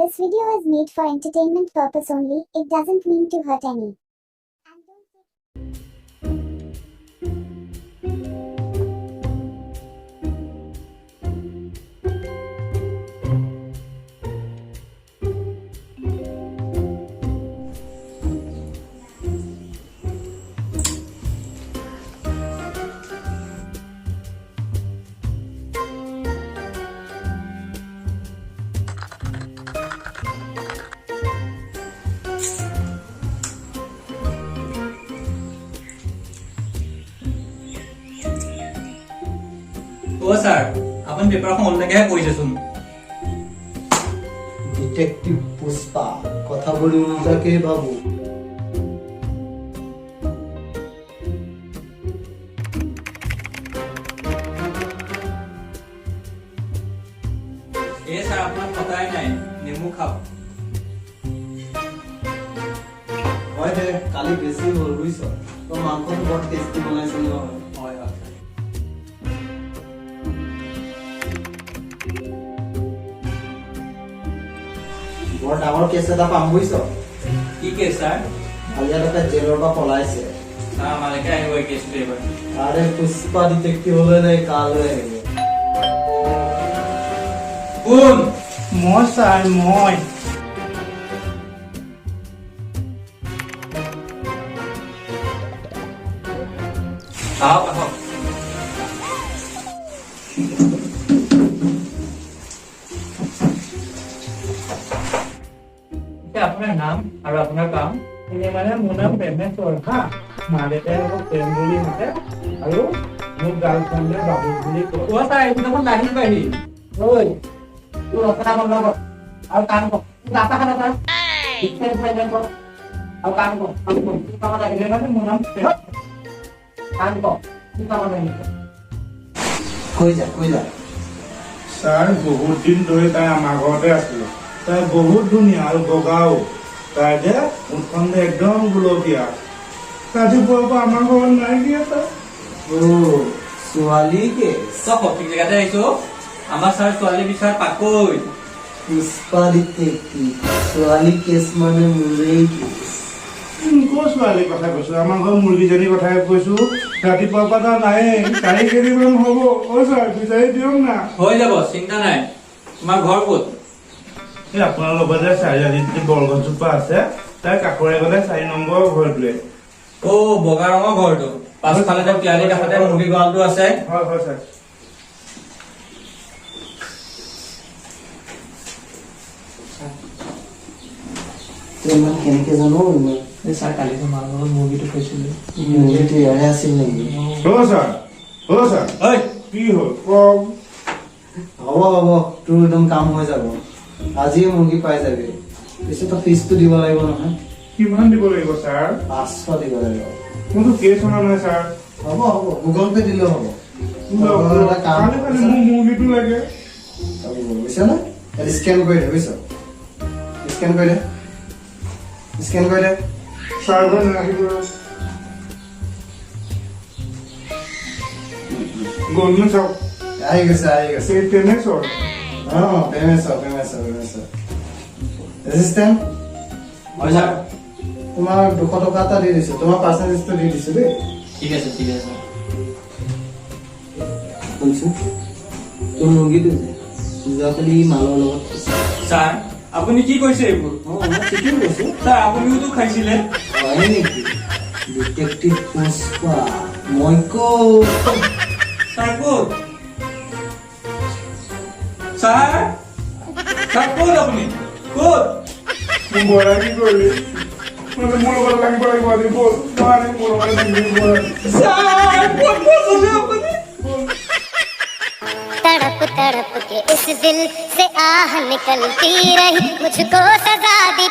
This video is made for entertainment purpose only. It doesn't mean to hurt any. ओ sir अपन paper को online के কইছে শুন ডিটেকটিভ পুষ্পা কথা বলি উল্টাকে বাবু ए सर अपन पता ही नहीं नेमू खाओ হয় দে কালি বেশি হল বুইছ তো মাংসটো বড় টেস্টি বনাইছিল নহয় হয় হয় বড় ডাঙৰ কেছ এটা পাম বুইছ কি কে স্যাৰ আলিয়ালকে জেলৰ পৰা পলাইছে স্যার আমারে কে আইবো কেস পেপার আরে পুষ্পা ডিটেকটিভ হলে নাই কাল হয়ে গেল কোন মই স্যার মই आओ आओ क्या अपना नाम और अपना काम এনে মানে মোৰ নাম প্ৰেমেশ্বৰ হা মা দেউতাই মোক প্ৰেম বুলি মাতে আৰু মোৰ গাৰ্লফ্ৰেণ্ডে বাবু বুলি কয় ओ सर एकदम नहीं कही ঐ তোৰ ৰচনা মোৰ লগত আৰু কাম কৰ ৰাস্তা খানা তাৰ শিক্ষা প্ৰেজেণ্ট কৰ আৰু কাম কৰ কি কাম লাগিলে মানে মোৰ নাম কাম কৰ কি কাম লাগিলে কই যা ছাৰ বহুত দিন ধৰি তাই আমাৰ ঘৰতে আছিলে তাই বহুত ধুনীয়া আৰু বগাও তাই যে মুখখন একদম গুলপীয়া ৰাতিপুৱাৰ পৰা আমাৰ ঘৰত নাই দিয়া তাই ও ছোৱালী কে सब ठीक जगह पे आइसो আমাৰ স্যাৰ চলে বিচাৰ পাকই পুষ্পা ডিটেকটিভ ছোৱালী কেছ মানে মোৰেই কেছ ক'ৰ ছোৱালীৰ কথা কৈছো আমাৰ ঘৰৰ মুৰ্গীজনীৰ কথাই কৈছো ৰাতিপুৱাৰ পৰা নাই চাৰি কেজিমান হ'ব অ' ছাৰ বিচাৰি দিয়ক না হৈ যাব চিন্তা নাই তোমাৰ ঘৰ ক'ত এই আপোনাৰ লগতে চাৰিআলিত যে বৰগছজোপা আছে তাৰ কাষৰে গ'লে 4 নম্বৰ ঘৰটোৱে ও বগা ৰঙৰ ঘৰটো পাছফালে যে পিয়ালি কাষতে মুৰ্গী গঁৰালটো আছে হয় হয় ছাৰ ইমান কেনেকে জানো ইমান এই ছাৰ কালি তোমাৰ লগত মুৰ্গীটো কৈছিলো মুৰ্গীটো ইয়াৰে আছিল নেকি অ' ছাৰ ঐ কি হ'ল কওক হ'ব তোৰ একদম কাম হৈ যাব আজিয়ে মুৰ্গী পাই যাবি পিছে তই ফিজটো দিব লাগিব নহয় কিমান দিব লাগিব ছাৰ 500 দিব লাগিব মোৰতো কেছ হোৱা নাই ছাৰ হ'ব গুগল পে দিলেও হ'ব এটা কাম কালি কালি মোৰ মুৰ্গীটো লাগে বুজিছ নে স্কেন কৰি দে বুজিছ স্কেন কৰি দে ছাৰ ঘৰ নাহিব গ'ল নে চাওক আহি গৈছে এই তেনেচৰ পেমেণ্ট ৰেজিষ্টেণ্ট হয় ছাৰ তোমাৰ 200 টকা এটা দি দিছো তোমাৰ পাৰ্চেন্টেজটো দি দিছো দেই ঠিক আছে শুনছো তোৰ মুৰ্গীটো যে যোৱাকালি মালৰ লগত ছাৰ আপুনি কি কৈছে এইবোৰ মই ঠিকেই কৈছো ছাৰ আপুনিওতো খাইছিলে হয় নেকি ডিটেকটিভ পুষ্পা মই ক'ত ছাৰ ক'ত ছাৰ ক'ত আপুনি ক'ত মোৰ বৰাই কি কৰিলি মানে মোৰ লগত লাগিব আজি বল নোৱাৰে মোৰ লগত লাগিব ছাৰ ক'ত গৈছিলে আপুনি तड़प तड़प के इस दिल से आह निकलती रही मुझको सजा दी